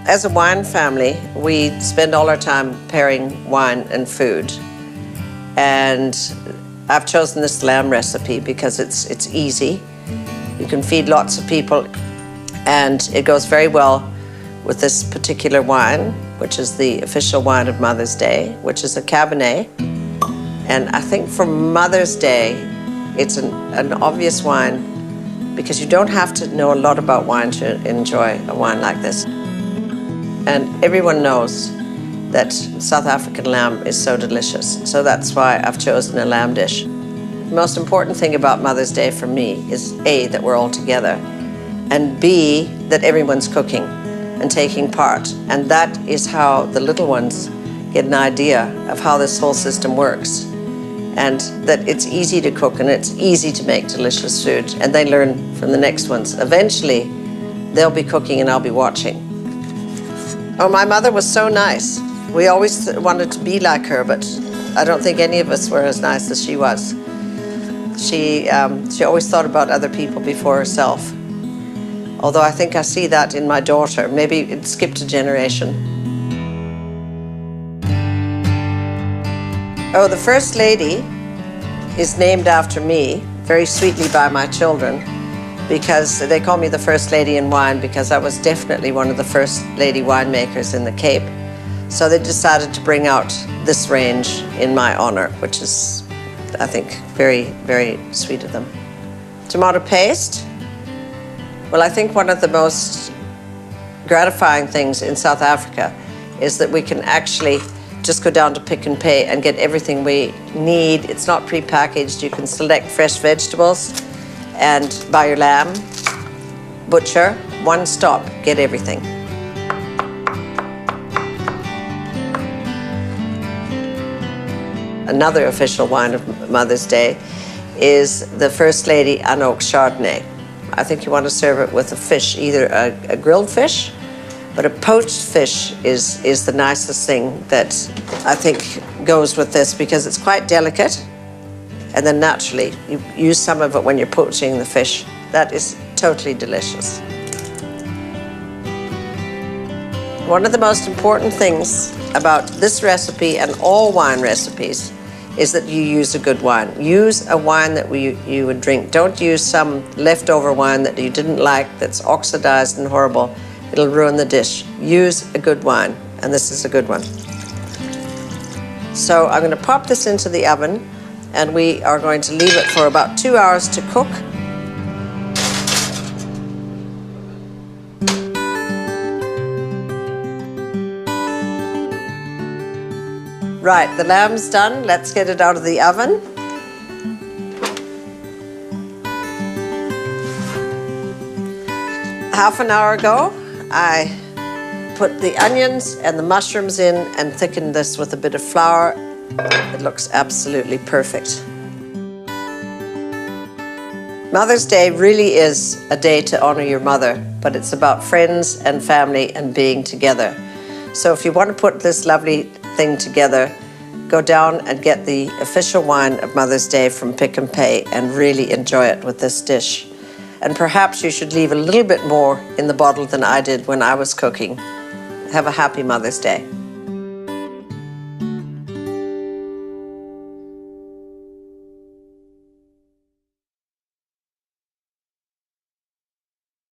As a wine family, we spend all our time pairing wine and food. And I've chosen this lamb recipe because it's easy. You can feed lots of people, and it goes very well with this particular wine, which is the official wine of Mother's Day, which is a Cabernet. And I think for Mother's Day, it's an obvious wine because you don't have to know a lot about wine to enjoy a wine like this. And everyone knows that South African lamb is so delicious. So that's why I've chosen a lamb dish. The most important thing about Mother's Day for me is A, that we're all together, and B, that everyone's cooking and taking part. And that is how the little ones get an idea of how this whole system works. And that it's easy to cook and it's easy to make delicious food, and they learn from the next ones. Eventually, they'll be cooking and I'll be watching. Oh, my mother was so nice. We always wanted to be like her, but I don't think any of us were as nice as she was. She always thought about other people before herself. Although I think I see that in my daughter. Maybe it skipped a generation. Oh, the First Lady is named after me, very sweetly by my children, because they call me the First Lady in wine because I was definitely one of the first lady winemakers in the Cape. So they decided to bring out this range in my honor, which is, I think, very, very sweet of them. Tomato paste. Well, I think one of the most gratifying things in South Africa is that we can actually just go down to Pick n Pay and get everything we need. It's not pre-packaged. You can select fresh vegetables and buy your lamb, butcher, one stop, get everything. Another official wine of Mother's Day is the First Lady Anoak Chardonnay. I think you want to serve it with a fish, either a grilled fish, but a poached fish is the nicest thing that I think goes with this because it's quite delicate. And then naturally, you use some of it when you're poaching the fish. That is totally delicious. One of the most important things about this recipe and all wine recipes is that you use a good wine. Use a wine that you would drink. Don't use some leftover wine that you didn't like, that's oxidized and horrible. It'll ruin the dish. Use a good wine, and this is a good one. So I'm going to pop this into the oven, and we are going to leave it for about 2 hours to cook. Right, the lamb's done. Let's get it out of the oven. Half an hour ago, I put the onions and the mushrooms in and thickened this with a bit of flour. It looks absolutely perfect. Mother's Day really is a day to honor your mother, but it's about friends and family and being together. So if you want to put this lovely thing together, go down and get the official wine of Mother's Day from Pick n Pay and really enjoy it with this dish. And perhaps you should leave a little bit more in the bottle than I did when I was cooking. Have a happy Mother's Day.